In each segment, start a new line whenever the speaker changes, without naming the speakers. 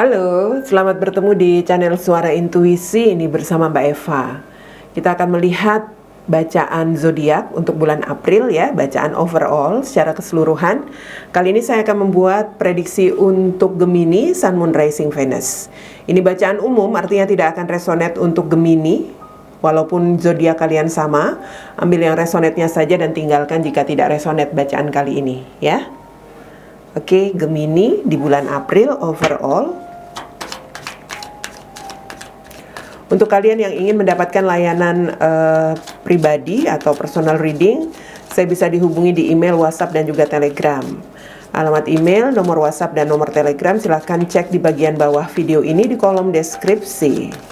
Halo, selamat bertemu di channel Suara Intuisi ini bersama Mbak Eva. Kita akan melihat bacaan zodiak untuk bulan April ya, bacaan overall secara keseluruhan. Kali ini saya akan membuat prediksi untuk Gemini, Sun, Moon, Rising, Venus. Ini bacaan umum, artinya tidak akan resonate untuk Gemini. Walaupun zodiak kalian sama, ambil yang resonate-nya saja dan tinggalkan jika tidak resonate bacaan kali ini ya. Oke, Gemini di bulan April overall. Untuk kalian yang ingin mendapatkan layanan pribadi atau personal reading, saya bisa dihubungi di email, WhatsApp, dan juga Telegram. Alamat email, nomor WhatsApp, dan nomor Telegram silahkan cek di bagian bawah video ini di kolom deskripsi.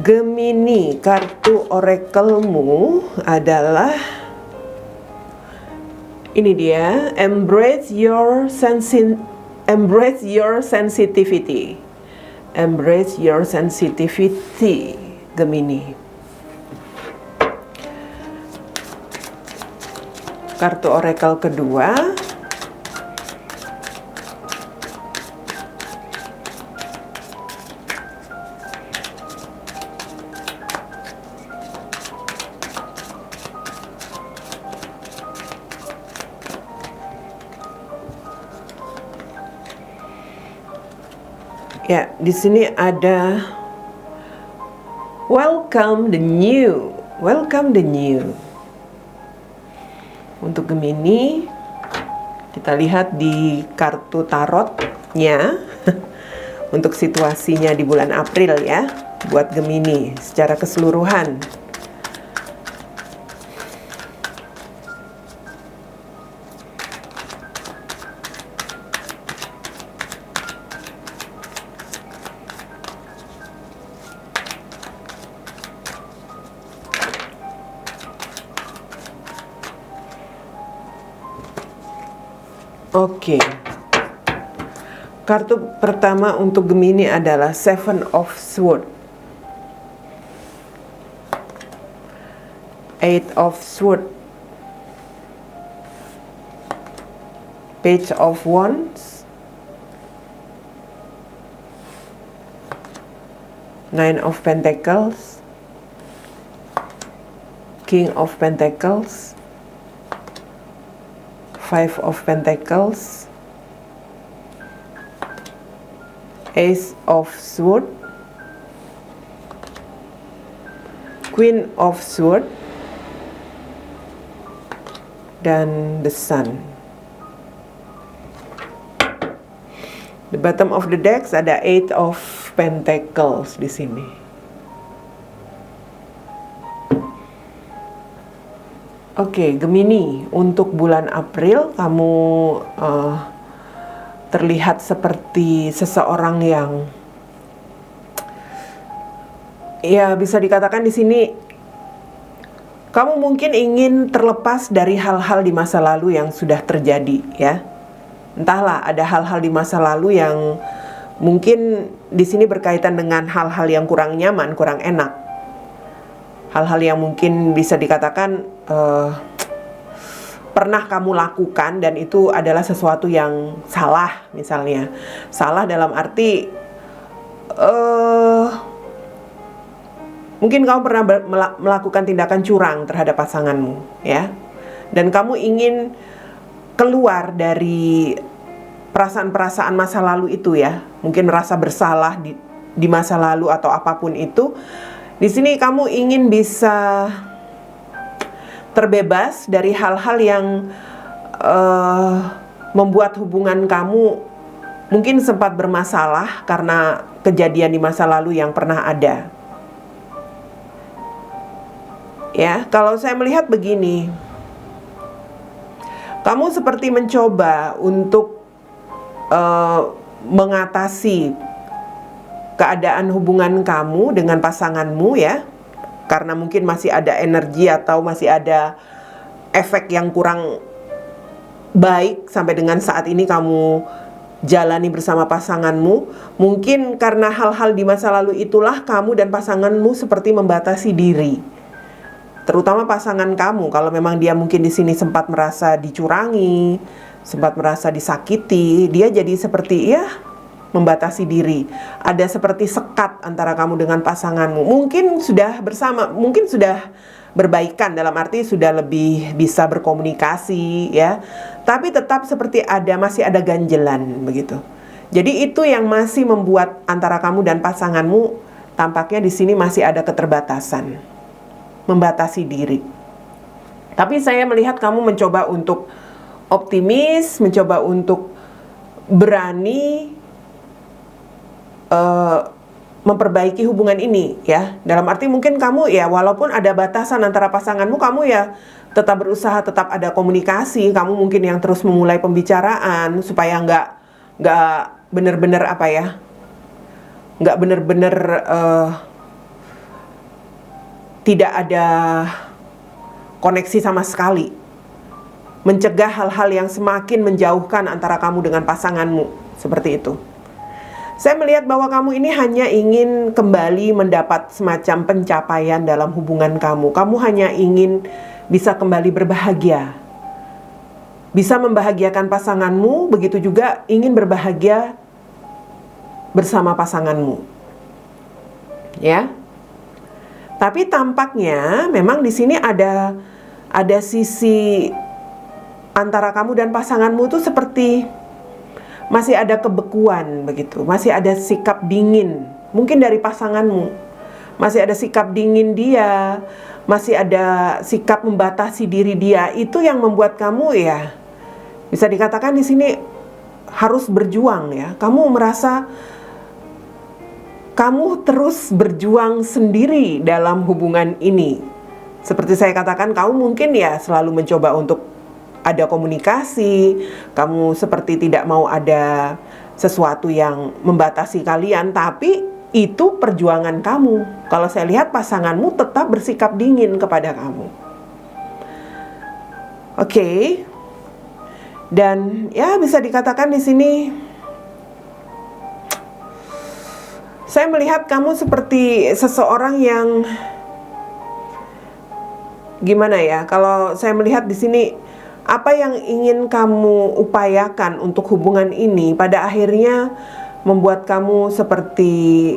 Gemini, kartu orakelmu adalah ini dia, embrace your sensitivity. Embrace your sensitivity, Gemini. Kartu orakel kedua, ya, di sini ada welcome the new. Welcome the new. Untuk Gemini, kita lihat di kartu tarotnya untuk situasinya di bulan April ya, buat Gemini secara keseluruhan. Oke, kartu pertama untuk Gemini adalah Seven of Swords, Eight of Swords, Page of Wands, Nine of Pentacles, King of Pentacles, Five of Pentacles, Ace of Swords, Queen of Swords, dan the Sun. The bottom of the decks ada Eight of Pentacles di sini. Oke, Gemini, untuk bulan April kamu terlihat seperti seseorang yang ya bisa dikatakan di sini kamu mungkin ingin terlepas dari hal-hal di masa lalu yang sudah terjadi ya. Entahlah, ada hal-hal di masa lalu yang mungkin di sini berkaitan dengan hal-hal yang kurang nyaman, kurang enak. Hal-hal yang mungkin bisa dikatakan pernah kamu lakukan dan itu adalah sesuatu yang salah, misalnya salah dalam arti mungkin kamu pernah melakukan tindakan curang terhadap pasanganmu ya, dan kamu ingin keluar dari perasaan-perasaan masa lalu itu ya, mungkin merasa bersalah di masa lalu atau apapun itu. Di sini kamu ingin bisa terbebas dari hal-hal yang membuat hubungan kamu mungkin sempat bermasalah karena kejadian di masa lalu yang pernah ada. Ya, kalau saya melihat begini, kamu seperti mencoba untuk mengatasi keadaan hubungan kamu dengan pasanganmu ya, karena mungkin masih ada energi atau masih ada efek yang kurang baik sampai dengan saat ini kamu jalani bersama pasanganmu. Mungkin karena hal-hal di masa lalu itulah kamu dan pasanganmu seperti membatasi diri. Terutama pasangan kamu, kalau memang dia mungkin di sini sempat merasa dicurangi, sempat merasa disakiti, dia jadi seperti membatasi diri. Ada seperti sekat antara kamu dengan pasanganmu. Mungkin sudah bersama, mungkin sudah berbaikan, dalam arti sudah lebih bisa berkomunikasi ya. Tapi tetap seperti masih ada ganjelan begitu. Jadi itu yang masih membuat antara kamu dan pasanganmu tampaknya di sini masih ada keterbatasan, membatasi diri. Tapi saya melihat kamu mencoba untuk optimis, mencoba untuk berani memperbaiki hubungan ini ya. Dalam arti mungkin kamu walaupun ada batasan antara pasanganmu, kamu tetap berusaha, tetap ada komunikasi. Kamu mungkin yang terus memulai pembicaraan supaya nggak bener-bener nggak bener-bener tidak ada koneksi sama sekali. Mencegah hal-hal yang semakin menjauhkan antara kamu dengan pasanganmu, seperti itu. Saya melihat bahwa kamu ini hanya ingin kembali mendapat semacam pencapaian dalam hubungan kamu. Kamu hanya ingin bisa kembali berbahagia, bisa membahagiakan pasanganmu, begitu juga ingin berbahagia bersama pasanganmu. Ya. Tapi tampaknya memang di sini ada sisi antara kamu dan pasanganmu itu seperti masih ada kebekuan begitu, masih ada sikap dingin, mungkin dari pasanganmu, masih ada sikap dingin dia, masih ada sikap membatasi diri dia. Itu yang membuat kamu bisa dikatakan di sini harus berjuang ya. Kamu merasa kamu terus berjuang sendiri dalam hubungan ini. Seperti saya katakan, kamu mungkin selalu mencoba untuk ada komunikasi, kamu seperti tidak mau ada sesuatu yang membatasi kalian, tapi itu perjuangan kamu. Kalau saya lihat pasanganmu tetap bersikap dingin kepada kamu. Oke. Dan bisa dikatakan di sini saya melihat kamu seperti seseorang yang gimana ya? Kalau saya melihat di sini, apa yang ingin kamu upayakan untuk hubungan ini pada akhirnya membuat kamu seperti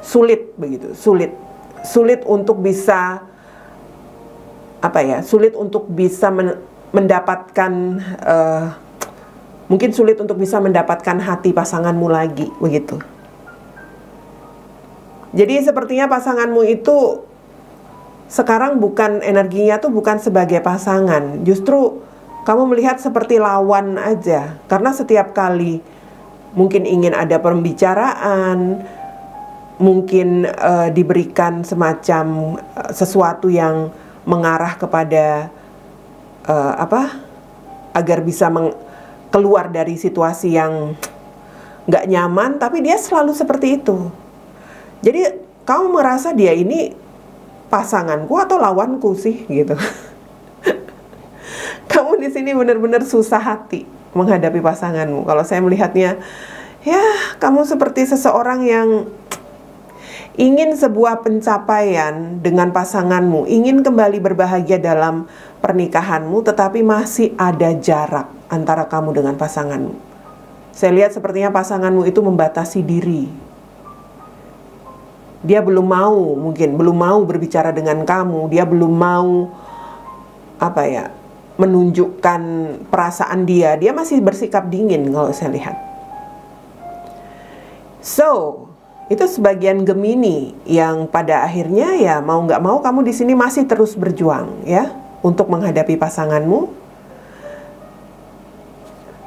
sulit begitu, sulit untuk bisa sulit untuk bisa mendapatkan mungkin sulit untuk bisa mendapatkan hati pasanganmu lagi begitu. Jadi sepertinya pasanganmu itu sekarang energinya tuh bukan sebagai pasangan, justru kamu melihat seperti lawan aja. Karena setiap kali mungkin ingin ada pembicaraan, mungkin diberikan semacam sesuatu yang mengarah kepada agar bisa keluar dari situasi yang nggak nyaman, tapi dia selalu seperti itu. Jadi kamu merasa dia ini pasanganku atau lawanku sih gitu. Kamu di sini benar-benar susah hati menghadapi pasanganmu. Kalau saya melihatnya, kamu seperti seseorang yang ingin sebuah pencapaian dengan pasanganmu, ingin kembali berbahagia dalam pernikahanmu, tetapi masih ada jarak antara kamu dengan pasanganmu. Saya lihat sepertinya pasanganmu itu membatasi diri. Dia belum mau berbicara dengan kamu. Dia belum mau menunjukkan perasaan dia. Dia masih bersikap dingin kalau saya lihat. So, itu sebagian Gemini yang pada akhirnya mau nggak mau kamu di sini masih terus berjuang untuk menghadapi pasanganmu.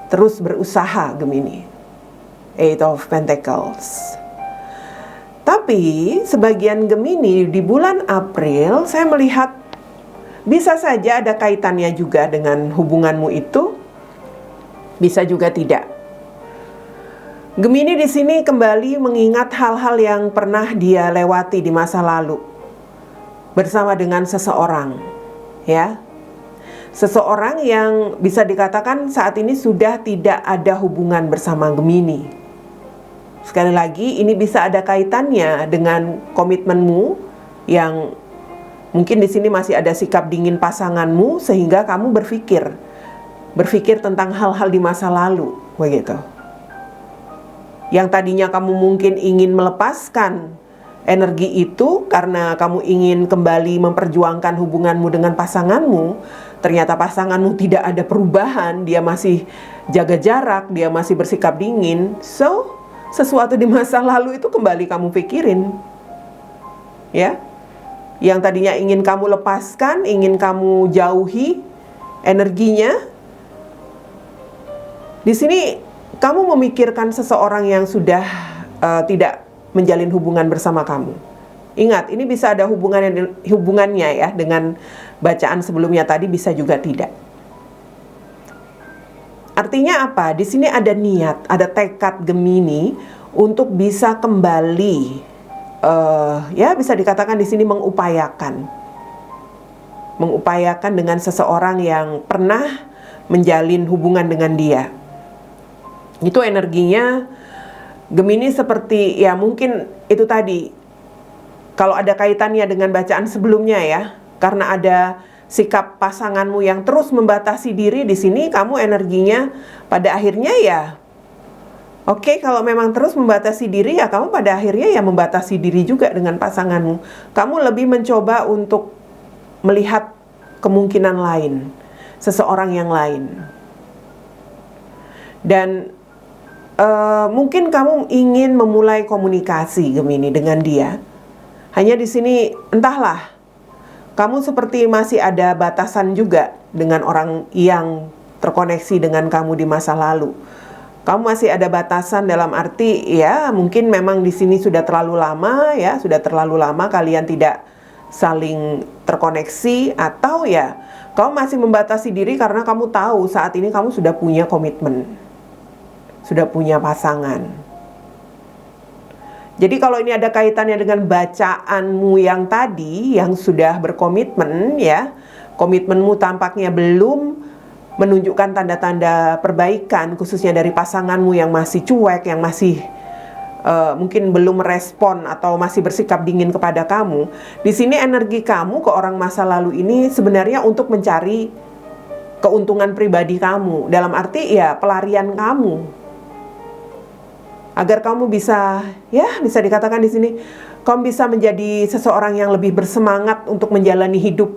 Terus berusaha Gemini. Eight of Pentacles. Tapi sebagian Gemini di bulan April saya melihat bisa saja ada kaitannya juga dengan hubunganmu itu, bisa juga tidak. Gemini di sini kembali mengingat hal-hal yang pernah dia lewati di masa lalu bersama dengan seseorang, seseorang yang bisa dikatakan saat ini sudah tidak ada hubungan bersama Gemini. Sekali lagi, ini bisa ada kaitannya dengan komitmenmu yang mungkin di sini masih ada sikap dingin pasanganmu sehingga kamu berpikir tentang hal-hal di masa lalu, begitu. Yang tadinya kamu mungkin ingin melepaskan energi itu karena kamu ingin kembali memperjuangkan hubunganmu dengan pasanganmu, ternyata pasanganmu tidak ada perubahan, dia masih jaga jarak, dia masih bersikap dingin. So, sesuatu di masa lalu itu kembali kamu pikirin. Ya. Yang tadinya ingin kamu lepaskan, ingin kamu jauhi energinya. Di sini kamu memikirkan seseorang yang sudah tidak menjalin hubungan bersama kamu. Ingat, ini bisa ada hubungannya ya dengan bacaan sebelumnya tadi, bisa juga tidak. Artinya apa? Di sini ada niat, ada tekad Gemini untuk bisa kembali, ya bisa dikatakan di sini mengupayakan dengan seseorang yang pernah menjalin hubungan dengan dia. Itu energinya Gemini seperti, ya mungkin itu tadi, kalau ada kaitannya dengan bacaan sebelumnya ya, karena ada sikap pasanganmu yang terus membatasi diri, di sini kamu energinya pada akhirnya ya, oke, kalau memang terus membatasi diri ya kamu pada akhirnya ya membatasi diri juga dengan pasanganmu. Kamu lebih mencoba untuk melihat kemungkinan lain, seseorang yang lain. Dan mungkin kamu ingin memulai komunikasi Gemini dengan dia. Hanya di sini entahlah, kamu seperti masih ada batasan juga dengan orang yang terkoneksi dengan kamu di masa lalu. Kamu masih ada batasan dalam arti ya mungkin memang di sini sudah terlalu lama ya, sudah terlalu lama kalian tidak saling terkoneksi, atau ya kamu masih membatasi diri karena kamu tahu saat ini kamu sudah punya komitmen, sudah punya pasangan. Jadi kalau ini ada kaitannya dengan bacaanmu yang tadi, yang sudah berkomitmen ya, komitmenmu tampaknya belum menunjukkan tanda-tanda perbaikan, khususnya dari pasanganmu yang masih cuek, yang masih mungkin belum merespon atau masih bersikap dingin kepada kamu. Di sini energi kamu ke orang masa lalu ini sebenarnya untuk mencari keuntungan pribadi kamu, dalam arti ya pelarian kamu. Agar kamu bisa, ya bisa dikatakan di sini, kamu bisa menjadi seseorang yang lebih bersemangat untuk menjalani hidup.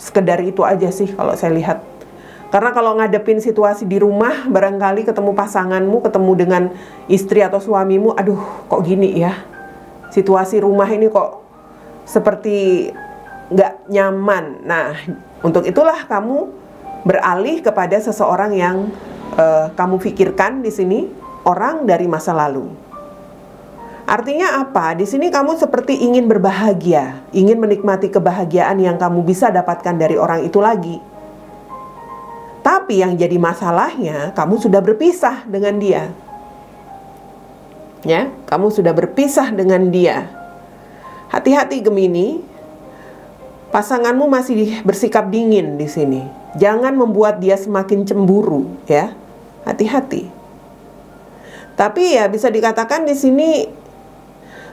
Sekedar itu aja sih kalau saya lihat. Karena kalau ngadepin situasi di rumah, barangkali ketemu pasanganmu, ketemu dengan istri atau suamimu, aduh kok gini ya. Situasi rumah ini kok seperti nggak nyaman. Nah, untuk itulah kamu beralih kepada seseorang yang kamu pikirkan di sini, orang dari masa lalu. Artinya apa? Di sini kamu seperti ingin berbahagia, ingin menikmati kebahagiaan yang kamu bisa dapatkan dari orang itu lagi. Tapi yang jadi masalahnya, kamu sudah berpisah dengan dia. Ya, kamu sudah berpisah dengan dia. Hati-hati Gemini, pasanganmu masih bersikap dingin di sini. Jangan membuat dia semakin cemburu, ya. Hati-hati. Tapi ya bisa dikatakan di sini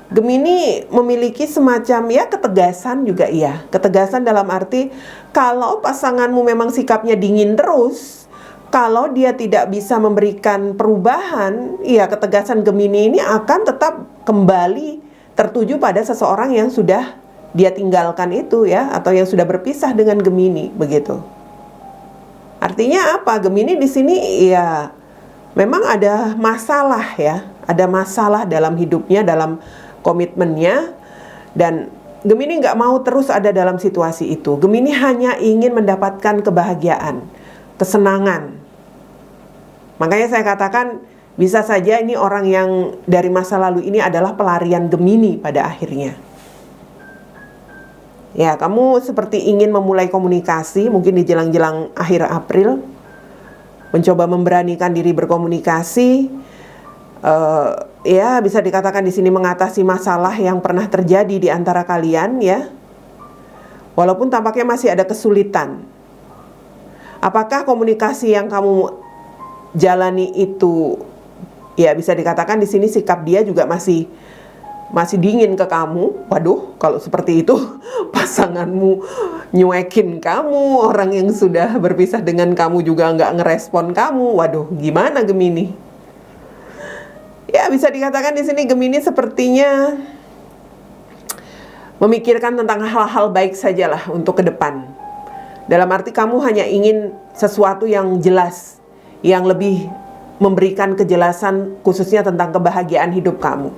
Gemini memiliki semacam ya ketegasan juga ya. Ketegasan dalam arti kalau pasanganmu memang sikapnya dingin terus, kalau dia tidak bisa memberikan perubahan, ya ketegasan Gemini ini akan tetap kembali tertuju pada seseorang yang sudah dia tinggalkan itu ya, atau yang sudah berpisah dengan Gemini, begitu. Artinya apa? Gemini di sini ya memang ada masalah ya, ada masalah dalam hidupnya, dalam komitmennya, dan Gemini nggak mau terus ada dalam situasi itu. Gemini hanya ingin mendapatkan kebahagiaan, kesenangan. Makanya saya katakan bisa saja ini orang yang dari masa lalu ini adalah pelarian Gemini pada akhirnya. Ya, kamu seperti ingin memulai komunikasi mungkin di jelang-jelang akhir April. Mencoba memberanikan diri berkomunikasi, ya bisa dikatakan di sini mengatasi masalah yang pernah terjadi di antara kalian ya. Walaupun tampaknya masih ada kesulitan. Apakah komunikasi yang kamu jalani itu, ya bisa dikatakan di sini sikap dia juga masih dingin ke kamu. Waduh, kalau seperti itu pasanganmu nyuekin kamu, orang yang sudah berpisah dengan kamu juga nggak ngerespon kamu. Waduh, gimana Gemini? Ya bisa dikatakan di sini Gemini sepertinya memikirkan tentang hal-hal baik sajalah untuk ke depan. Dalam arti kamu hanya ingin sesuatu yang jelas, yang lebih memberikan kejelasan khususnya tentang kebahagiaan hidup kamu.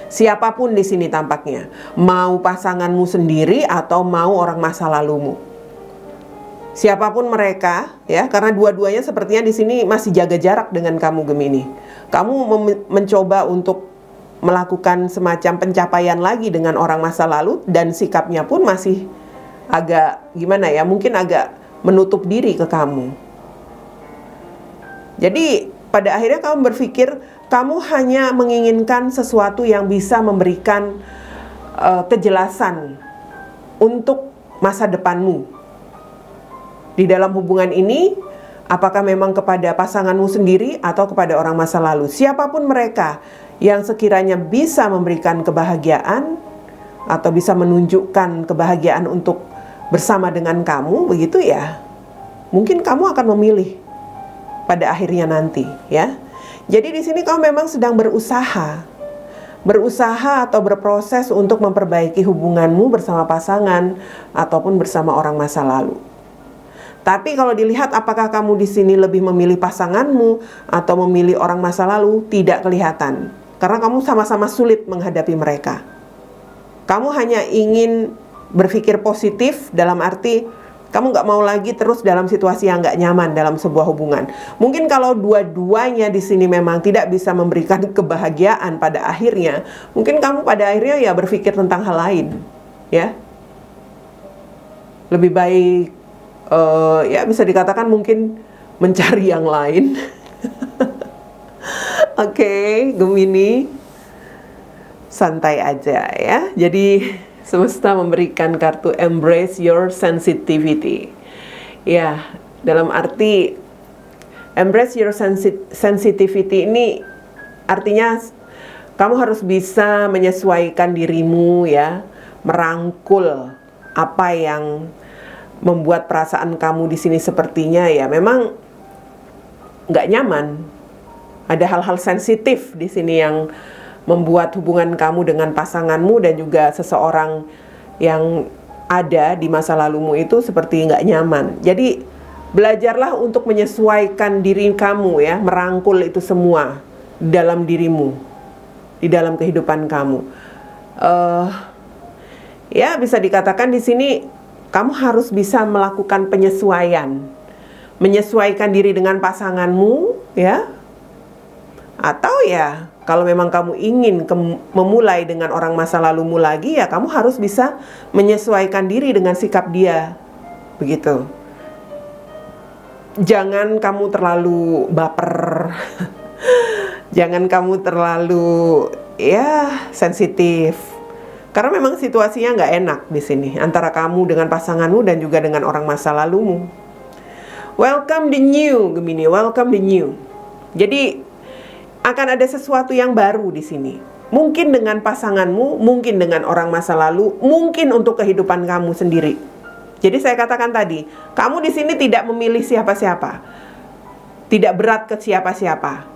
Siapapun di sini tampaknya, mau pasanganmu sendiri atau mau orang masa lalumu. Siapapun mereka, ya, karena dua-duanya sepertinya di sini masih jaga jarak dengan kamu Gemini. Kamu mencoba untuk melakukan semacam pencapaian lagi dengan orang masa lalu dan sikapnya pun masih agak gimana ya, mungkin agak menutup diri ke kamu. Jadi pada akhirnya kamu berpikir kamu hanya menginginkan sesuatu yang bisa memberikan kejelasan untuk masa depanmu. Di dalam hubungan ini, apakah memang kepada pasanganmu sendiri atau kepada orang masa lalu. Siapapun mereka yang sekiranya bisa memberikan kebahagiaan atau bisa menunjukkan kebahagiaan untuk bersama dengan kamu, begitu ya. Mungkin kamu akan memilih pada akhirnya nanti, ya. Jadi di sini kamu memang sedang berusaha atau berproses untuk memperbaiki hubunganmu bersama pasangan ataupun bersama orang masa lalu. Tapi kalau dilihat apakah kamu di sini lebih memilih pasanganmu atau memilih orang masa lalu, tidak kelihatan. Karena kamu sama-sama sulit menghadapi mereka. Kamu hanya ingin berpikir positif dalam arti kamu nggak mau lagi terus dalam situasi yang nggak nyaman dalam sebuah hubungan. Mungkin kalau dua-duanya di sini memang tidak bisa memberikan kebahagiaan pada akhirnya, mungkin kamu pada akhirnya ya berpikir tentang hal lain, ya. Lebih baik, ya bisa dikatakan mungkin mencari yang lain. Oke, Gemini, santai aja ya. Jadi semesta memberikan kartu embrace your sensitivity. Ya, dalam arti embrace your sensitivity ini artinya kamu harus bisa menyesuaikan dirimu ya, merangkul apa yang membuat perasaan kamu di sini sepertinya ya memang nggak nyaman. Ada hal-hal sensitif di sini yang membuat hubungan kamu dengan pasanganmu dan juga seseorang yang ada di masa lalumu itu seperti nggak nyaman. Jadi belajarlah untuk menyesuaikan diri kamu ya, merangkul itu semua dalam dirimu, di dalam kehidupan kamu. Ya bisa dikatakan di sini kamu harus bisa melakukan menyesuaikan diri dengan pasanganmu ya, atau ya kalau memang kamu ingin memulai dengan orang masa lalumu lagi, ya kamu harus bisa menyesuaikan diri dengan sikap dia. Begitu. Jangan kamu terlalu baper. Jangan kamu terlalu ya sensitif. Karena memang situasinya nggak enak di sini antara kamu dengan pasanganmu dan juga dengan orang masa lalumu. Welcome the new, Gemini. Welcome the new. Jadi akan ada sesuatu yang baru di sini. Mungkin dengan pasanganmu, mungkin dengan orang masa lalu, mungkin untuk kehidupan kamu sendiri. Jadi saya katakan tadi, kamu di sini tidak memilih siapa-siapa. Tidak berat ke siapa-siapa.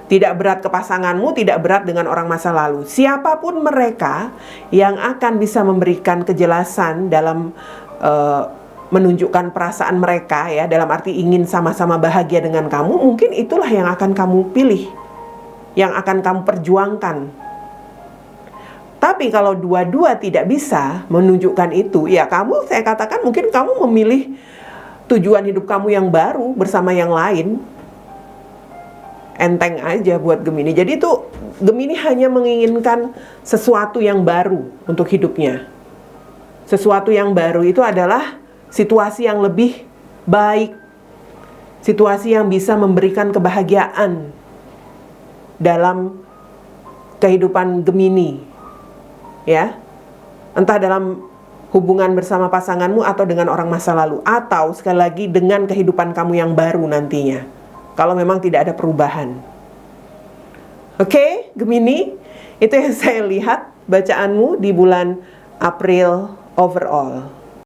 Tidak berat ke pasanganmu, tidak berat dengan orang masa lalu. Siapapun mereka yang akan bisa memberikan kejelasan dalam menunjukkan perasaan mereka ya, dalam arti ingin sama-sama bahagia dengan kamu, mungkin itulah yang akan kamu pilih, yang akan kamu perjuangkan. Tapi kalau dua-dua tidak bisa menunjukkan itu, ya kamu, saya katakan mungkin kamu memilih tujuan hidup kamu yang baru bersama yang lain. Enteng aja buat Gemini. Jadi itu Gemini hanya menginginkan sesuatu yang baru untuk hidupnya. Sesuatu yang baru itu adalah situasi yang lebih baik, situasi yang bisa memberikan kebahagiaan dalam kehidupan Gemini, ya, entah dalam hubungan bersama pasanganmu atau dengan orang masa lalu, atau sekali lagi dengan kehidupan kamu yang baru nantinya, kalau memang tidak ada perubahan. Oke, Gemini, itu yang saya lihat bacaanmu di bulan April overall.